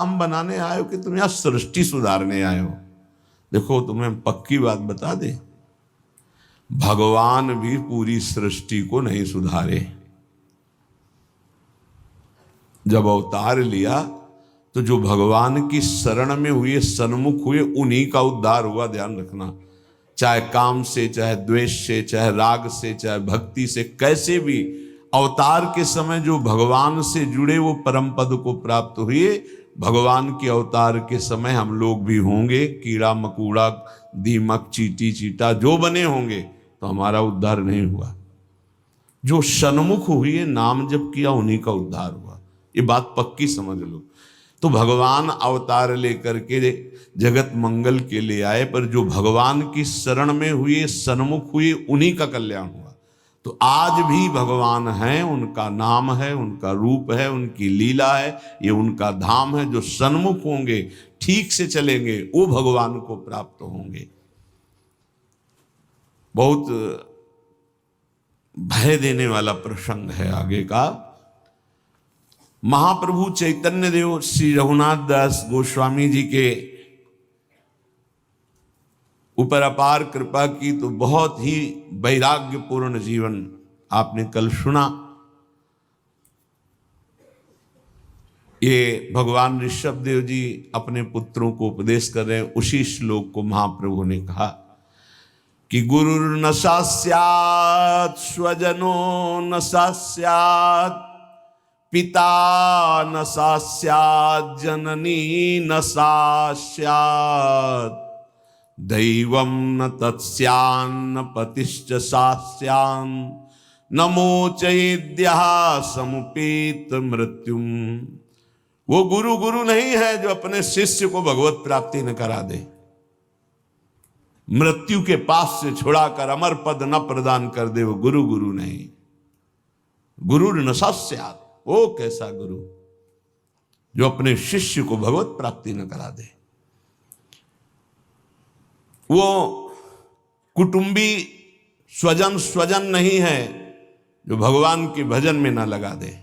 हम बनाने आए हो कि तुम यहां सृष्टि सुधारने आए हो? देखो तुम्हें पक्की बात बता दे, भगवान भी पूरी सृष्टि को नहीं सुधारे। जब अवतार लिया तो जो भगवान की शरण में हुए, सन्मुख हुए, उन्हीं का उद्धार हुआ। ध्यान रखना, चाहे काम से, चाहे द्वेष से, चाहे राग से, चाहे भक्ति से, कैसे भी अवतार के समय जो भगवान से जुड़े वो परम पद को प्राप्त हुए। भगवान के अवतार के समय हम लोग भी होंगे, कीड़ा मकोड़ा, दीमक, चींटी चीटा जो बने होंगे, तो हमारा उद्धार नहीं हुआ। जो सन्मुख हुए, नाम जप किया, उन्हीं का उद्धार हुआ। ये बात पक्की समझ लो। तो भगवान अवतार लेकर के जगत मंगल के लिए आए, पर जो भगवान की शरण में हुए, सन्मुख हुए, उन्हीं का कल्याण हुआ। तो आज भी भगवान हैं, उनका नाम है, उनका रूप है, उनकी लीला है, ये उनका धाम है। जो सन्मुख होंगे, ठीक से चलेंगे, वो भगवान को प्राप्त होंगे। बहुत भय देने वाला प्रसंग है आगे का। महाप्रभु चैतन्य देव श्री रघुनाथ दास गोस्वामी जी के ऊपर अपार कृपा की, तो बहुत ही वैराग्यपूर्ण जीवन आपने कल सुना। ये भगवान ऋषभ देव जी अपने पुत्रों को उपदेश कर रहे हैं। उसी श्लोक को महाप्रभु ने कहा कि गुरुर्न स्यात् स्वजनो न स्यात्, पिता न स्यात्, जननी न स्यात्, दैवं न तत्स्यान्न, पतिश्च स्यान्, न मोचयेद्यः समुपेत मृत्युम। वो गुरु गुरु नहीं है जो अपने शिष्य को भगवत प्राप्ति न करा दे, मृत्यु के पास से छुड़ाकर अमर पद न प्रदान कर दे, वो गुरु गुरु नहीं। गुरु न स्यात्, वो कैसा गुरु जो अपने शिष्य को भगवत प्राप्ति न करा दे। वो कुटुंबी स्वजन स्वजन नहीं है जो भगवान के भजन में ना लगा दे।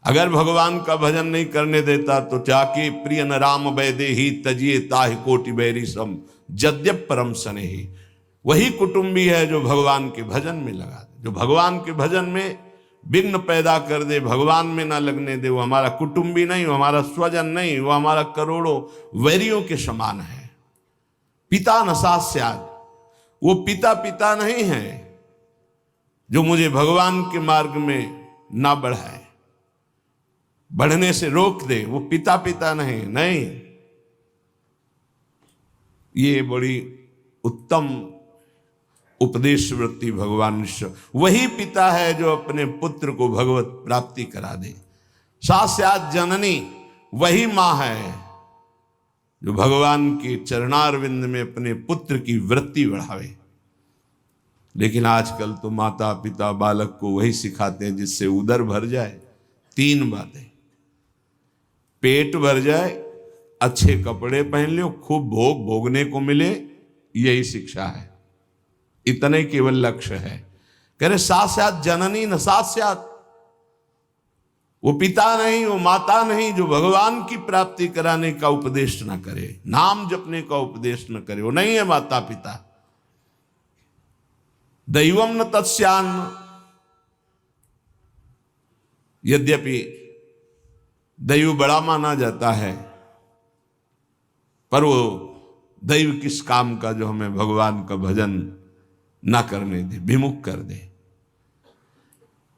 अगर भगवान का भजन नहीं करने देता तो जाके प्रिय न राम वैदे ही तजिए ताहि कोटि बैरी सम, जद्यप परम सने ही। वही कुटुंबी है जो भगवान के भजन में लगा दे। जो भगवान के भजन में विघ्न पैदा कर दे, भगवान में ना लगने दे, वो हमारा कुटुंबी नहीं, वो हमारा स्वजन नहीं, वो हमारा करोड़ों वैरियों के समान है। पिता न स्यात्, वो पिता पिता नहीं है जो मुझे भगवान के मार्ग में ना बढ़ाए, बढ़ने से रोक दे, वो पिता पिता नहीं। ये बड़ी उत्तम उपदेश वृत्ति भगवान वही पिता है जो अपने पुत्र को भगवत प्राप्ति करा दे। स्यात् जननी, वही मां है जो भगवान के चरणारविंद में अपने पुत्र की वृत्ति बढ़ावे। लेकिन आजकल तो माता पिता बालक को वही सिखाते हैं जिससे उदर भर जाए। 3 बातें, पेट भर जाए, अच्छे कपड़े पहन लो, खूब भोग भोगने को मिले, यही शिक्षा है। इतने केवल लक्ष्य है। कह रहे स्यात् जननी न स्यात्, वो पिता नहीं, वो माता नहीं जो भगवान की प्राप्ति कराने का उपदेश न करे, नाम जपने का उपदेश न करे, वो नहीं है माता पिता। दैवम न तत्स्यान्न, यद्यपि दैव बड़ा माना जाता है, पर वो दैव किस काम का जो हमें भगवान का भजन ना करने दे, विमुख कर दे।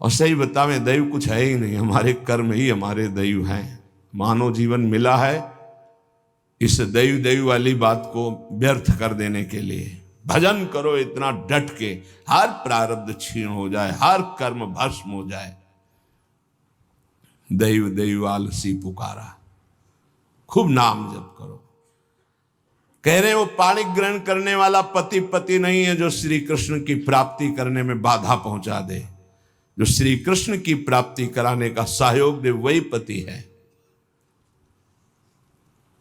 और सही बतावे, दैव कुछ है ही नहीं, हमारे कर्म ही हमारे दैव हैं। मानव जीवन मिला है इस दैव दैव वाली बात को व्यर्थ कर देने के लिए। भजन करो इतना डट के, हर प्रारब्ध क्षीण हो जाए, हर कर्म भस्म हो जाए। दैव दैव आलसी पुकारा, खूब नाम जप करो। कह रहे वो पाणी ग्रहण करने वाला पति पति नहीं है जो श्री कृष्ण की प्राप्ति करने में बाधा पहुंचा दे। जो श्री कृष्ण की प्राप्ति कराने का सहयोग दे वही पति है।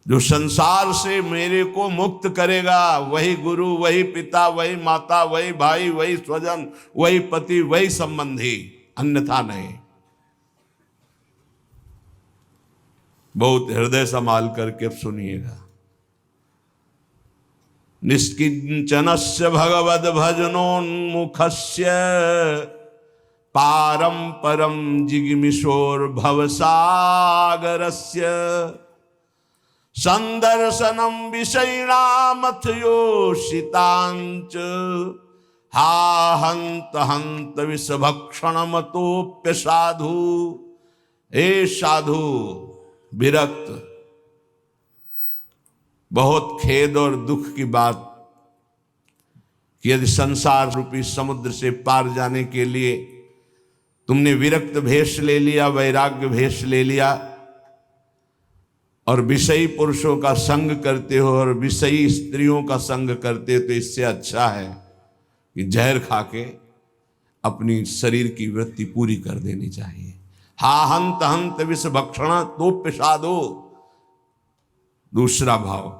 जो संसार से मेरे को मुक्त करेगा वही गुरु, वही पिता, वही माता, वही भाई, वही स्वजन, वही पति, वही संबंधी, अन्यथा नहीं। बहुत हृदय संभाल करके अब सुनिएगा। निष्किंचनस्य भगवद भजनोन्मुखस्य पारं परम जिगमिशोर भवसागरस्य संदर्शनम विषयिणामथ योषितांच हा हंत हंत विषभक्षणमतोप्य साधु। हे साधु विरक्त, बहुत खेद और दुख की बात कि यदि संसार रूपी समुद्र से पार जाने के लिए तुमने विरक्त भेष ले लिया, वैराग्य भेष ले लिया और विषयी पुरुषों का संग करते हो और विषयी स्त्रियों का संग करते हो, तो इससे अच्छा है कि जहर खा के अपनी शरीर की वृत्ति पूरी कर देनी चाहिए। हा हंत हंत विष भक्षण तो पिशादो। दूसरा भाव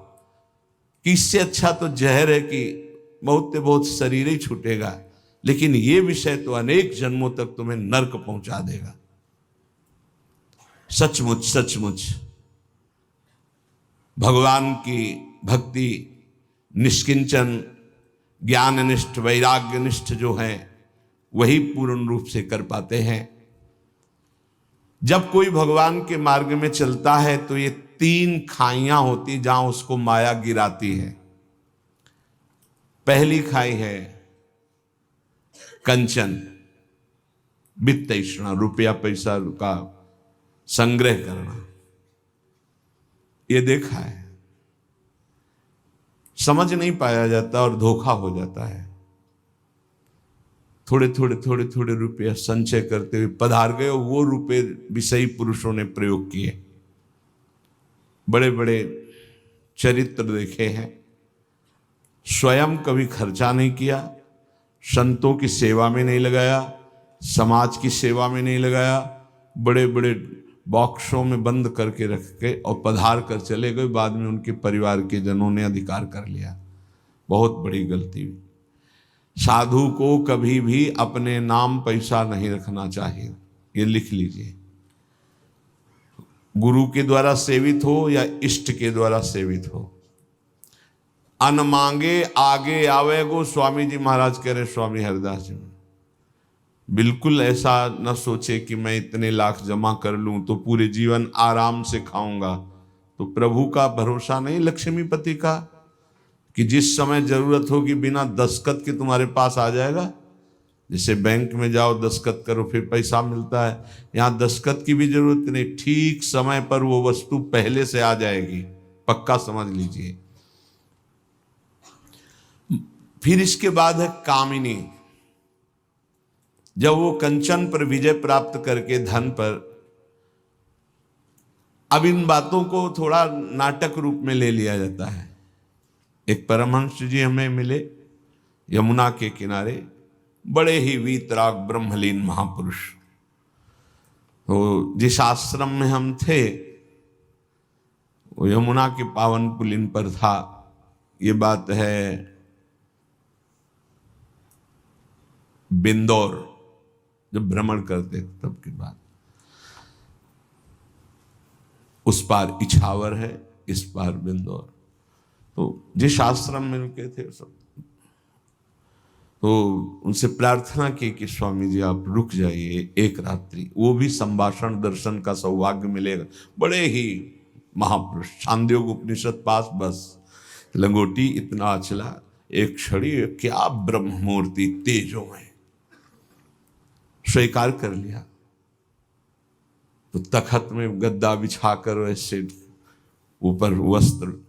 कि इससे अच्छा तो जहर है कि बहुत से बहुत शरीर ही छूटेगा, लेकिन ये विषय तो अनेक जन्मों तक तुम्हें नरक पहुंचा देगा। सचमुच सचमुच भगवान की भक्ति निष्किंचन ज्ञाननिष्ठ वैराग्यनिष्ठ जो है वही पूर्ण रूप से कर पाते हैं। जब कोई भगवान के मार्ग में चलता है तो ये 3 खाइयां होती जहां उसको माया गिराती है। पहली खाई है कंचन, वित्त तृष्णा, रुपया पैसा का संग्रह करना। ये देखा है, समझ नहीं पाया जाता और धोखा हो जाता है। थोड़े थोड़े रुपये संचय करते हुए पधार गए, वो रुपये विषयी पुरुषों ने प्रयोग किए। बड़े बड़े चरित्र देखे हैं, स्वयं कभी खर्चा नहीं किया, संतों की सेवा में नहीं लगाया, समाज की सेवा में नहीं लगाया, बड़े बड़े बॉक्सों में बंद करके रख के और पधार कर चले गए। बाद में उनके परिवार के जनों ने अधिकार कर लिया। बहुत बड़ी गलती हुई। साधु को कभी भी अपने नाम पैसा नहीं रखना चाहिए, ये लिख लीजिए। गुरु के द्वारा सेवित हो या इष्ट के द्वारा सेवित हो, अन मांगे आगे आवे गो। स्वामी जी महाराज कह रहे, स्वामी हरिदास जी, बिल्कुल ऐसा न सोचे कि मैं इतने लाख जमा कर लूं तो पूरे जीवन आराम से खाऊंगा। तो प्रभु का भरोसा नहीं, लक्ष्मीपति का, कि जिस समय जरूरत होगी बिना दस्तखत के तुम्हारे पास आ जाएगा। जैसे बैंक में जाओ दस्तखत करो फिर पैसा मिलता है, यहाँ दस्तखत की भी जरूरत नहीं, ठीक समय पर वो वस्तु पहले से आ जाएगी, पक्का समझ लीजिए। फिर इसके बाद है कामिनी। जब वो कंचन पर विजय प्राप्त करके धन पर, अब इन बातों को थोड़ा नाटक रूप में ले लिया जाता है। एक परमहंस जी हमें मिले यमुना के किनारे, बड़े ही वीतराग ब्रह्मलीन महापुरुष। तो जिस आश्रम में हम थे वो यमुना के पावन पुलिन पर था। ये बात है बिंदौर, जब भ्रमण करते तब की बात। उस पार इछावर है, इस पार बिंदौर। तो जिस आश्रम में रुके थे सब, तो उनसे प्रार्थना की कि स्वामी जी आप रुक जाइए एक रात्रि, वो भी संभाषण दर्शन का सौभाग्य मिलेगा। बड़े ही महापुरुष, छांदोग्य उपनिषद पास, बस लंगोटी इतना अचला, एक छड़ी, क्या ब्रह्म मूर्ति तेजो में। स्वीकार कर लिया। तो तखत में गद्दा बिछाकर वैसे ऊपर वस्त्र,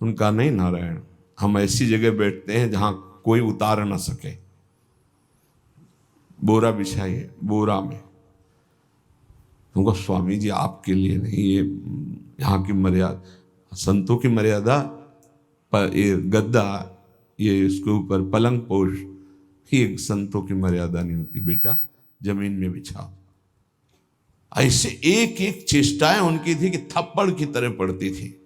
उनका नहीं नारायण, हम ऐसी जगह बैठते हैं जहां कोई उतार ना सके। बोरा बिछाइए, बोरा में। तुमको स्वामी जी आपके लिए नहीं, ये यहाँ की मर्यादा, संतों की मर्यादा पर ये गद्दा, ये इसके ऊपर पलंग पोष, ये संतों की मर्यादा नहीं होती। बेटा जमीन में बिछाओ। ऐसे एक एक चेष्टाएं उनकी थी कि थप्पड़ की तरह पड़ती थी।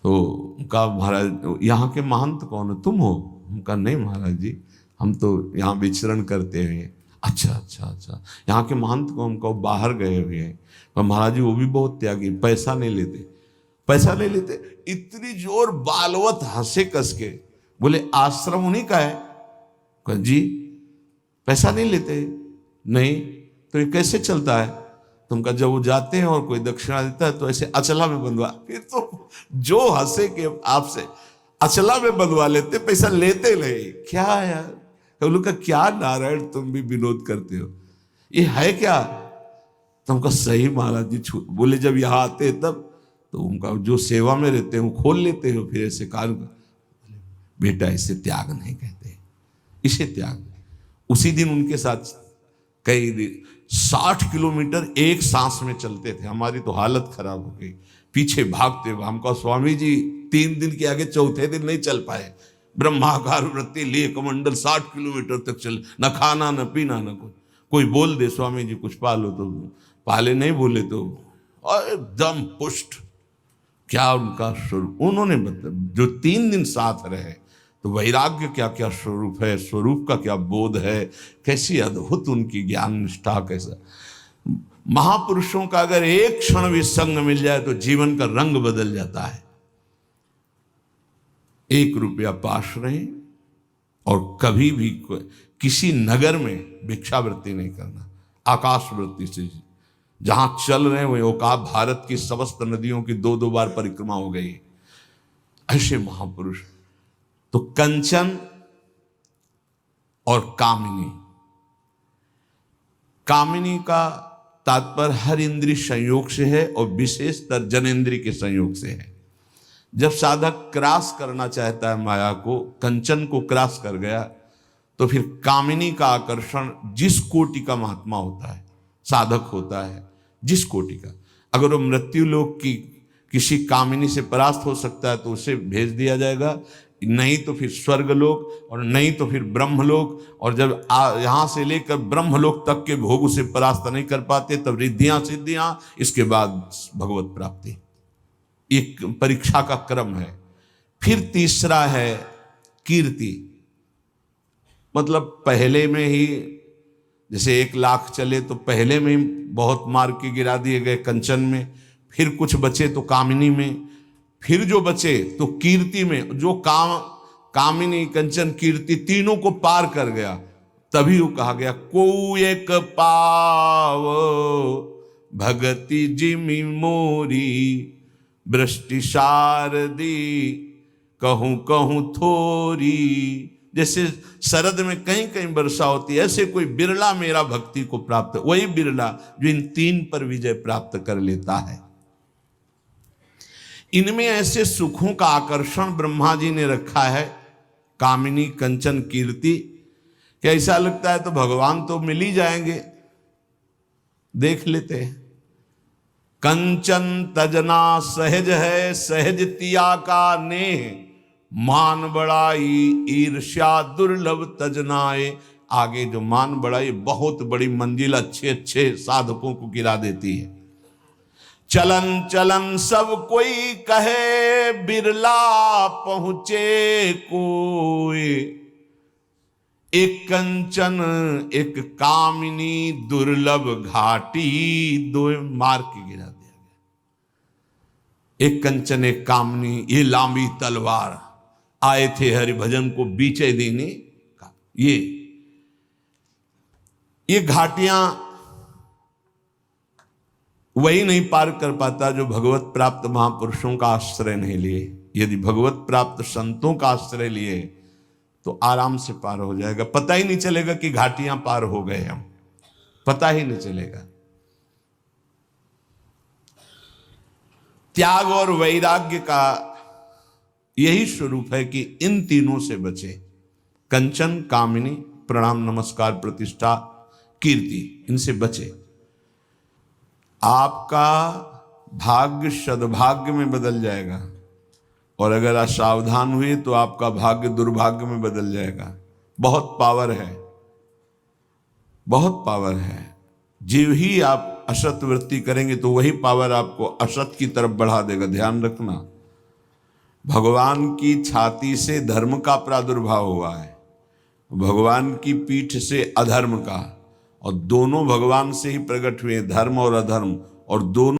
तो उनका, महाराज यहाँ के महंत कौन है, तुम हो? उनका नहीं महाराज जी, हम तो यहाँ विचरण करते हुए। अच्छा अच्छा अच्छा, यहाँ के महंत को हमको बाहर गए हुए हैं, पर महाराज जी वो भी बहुत त्यागी, पैसा नहीं लेते, पैसा नहीं लेते। इतनी जोर बालवत हंसे कस के, बोले आश्रम उन्हीं का है? कहा, जी पैसा नहीं लेते? नहीं। तो ये कैसे चलता है? तुमका जब वो जाते हैं और कोई दक्षिणा देता है तो ऐसे अचला में बंधवा, फिर तो जो हंसे के आपसे अचला में बंधवा लेते, पैसा लेते नहीं। क्या यार, तो का क्या नारायण तुम भी विनोद करते हो, ये है क्या? तुमका सही महाराज जी छूट। बोले जब यहाँ आते हैं तब तो उनका जो सेवा में रहते हैं वो खोल लेते हो, फिर ऐसे कार्य। बेटा इसे त्याग नहीं कहते, इसे त्याग। उसी दिन उनके साथ कई 60 किलोमीटर एक सांस में चलते थे, हमारी तो हालत खराब हो गई, पीछे भागते हुए। हमको स्वामी जी 3 दिन के आगे चौथे दिन नहीं चल पाए, ब्रह्माकार वृत्ति लिए कमंडल 60 किलोमीटर तक चले, न खाना न पीना न कुछ। कोई बोल दे स्वामी जी कुछ पालो तो पाले, नहीं बोले तो एकदम पुष्ट। क्या उनका स्वरूप, उन्होंने मतलब जो 3 दिन साथ रहे, तो वैराग्य क्या क्या स्वरूप है, स्वरूप का क्या बोध है, कैसी अद्भुत उनकी ज्ञान निष्ठा। कैसा महापुरुषों का अगर एक क्षण भी संग मिल जाए तो जीवन का रंग बदल जाता है। 1 रुपया पास रहे और कभी भी किसी नगर में भिक्षावृत्ति नहीं करना, आकाश वृत्ति से जहां चल रहे हैं वही औकात। भारत की समस्त नदियों की 2-2 बार परिक्रमा हो गई, ऐसे महापुरुष। तो कंचन और कामिनी, कामिनी का तात्पर्य हर इंद्रिय संयोग से है और विशेषतर जनेन्द्रिय के संयोग से है। जब साधक क्रॉस करना चाहता है माया को, कंचन को क्रॉस कर गया, तो फिर कामिनी का आकर्षण, जिस कोटि का महात्मा होता है, साधक होता है, जिस कोटि का, अगर वो मृत्यु लोक की किसी कामिनी से परास्त हो सकता है तो उसे भेज दिया जाएगा, नहीं तो फिर स्वर्गलोक, और नहीं तो फिर ब्रह्मलोक। और जब यहां से लेकर ब्रह्मलोक तक के भोग उसे परास्त नहीं कर पाते, तब रिद्धियां सिद्धियां, इसके बाद भगवत प्राप्ति। एक परीक्षा का क्रम है। फिर तीसरा है कीर्ति, मतलब पहले में ही जैसे 1 लाख चले तो पहले में ही बहुत मार के गिरा दिए गए कंचन में, फिर कुछ बचे तो कामिनी में, फिर जो बचे तो कीर्ति में। जो कामिनी कंचन कीर्ति तीनों को पार कर गया, तभी वो कहा गया को एक पाव भगति जिमि मोरी, वृष्टि शारदी कहूं कहूं थोरी। जैसे शरद में कहीं कहीं वर्षा होती है, ऐसे कोई बिरला मेरा भक्ति को प्राप्त, वही बिरला जो इन 3 पर विजय प्राप्त कर लेता है। इनमें ऐसे सुखों का आकर्षण ब्रह्मा जी ने रखा है, कामिनी कंचन कीर्ति, कि ऐसा लगता है तो भगवान तो मिल ही जाएंगे। देख लेते हैं, कंचन तजना सहज है, सहज तिया का नेह, मान बड़ाई ईर्ष्या दुर्लभ तजनाए। आगे जो मान बड़ाई बहुत बड़ी मंजिल अच्छे अच्छे साधकों को गिरा देती है। चलन चलन सब कोई कहे, बिरला पहुंचे कोई, एक कंचन एक कामिनी दुर्लभ घाटी, 2 मार के गिरा दिया गया। एक कंचन एक कामिनी, ये लांबी तलवार, आए थे हरिभजन को बीचे देने का। ये घाटियां वही नहीं पार कर पाता जो भगवत प्राप्त महापुरुषों का आश्रय नहीं लिए। यदि भगवत प्राप्त संतों का आश्रय लिए तो आराम से पार हो जाएगा, पता ही नहीं चलेगा कि घाटियां पार हो गए हम, पता ही नहीं चलेगा। त्याग और वैराग्य का यही स्वरूप है कि इन तीनों से बचे, कंचन कामिनी प्रणाम नमस्कार प्रतिष्ठा कीर्ति, इनसे बचे। आपका भाग्य सद्भाग्य में बदल जाएगा, और अगर असावधान हुए तो आपका भाग्य दुर्भाग्य में बदल जाएगा। बहुत पावर है, बहुत पावर है। जीव ही आप असत वृत्ति करेंगे तो वही पावर आपको असत की तरफ बढ़ा देगा। ध्यान रखना, भगवान की छाती से धर्म का प्रादुर्भाव हुआ है, भगवान की पीठ से अधर्म का। और दोनों भगवान से ही प्रकट हुए, धर्म और अधर्म, और दोनों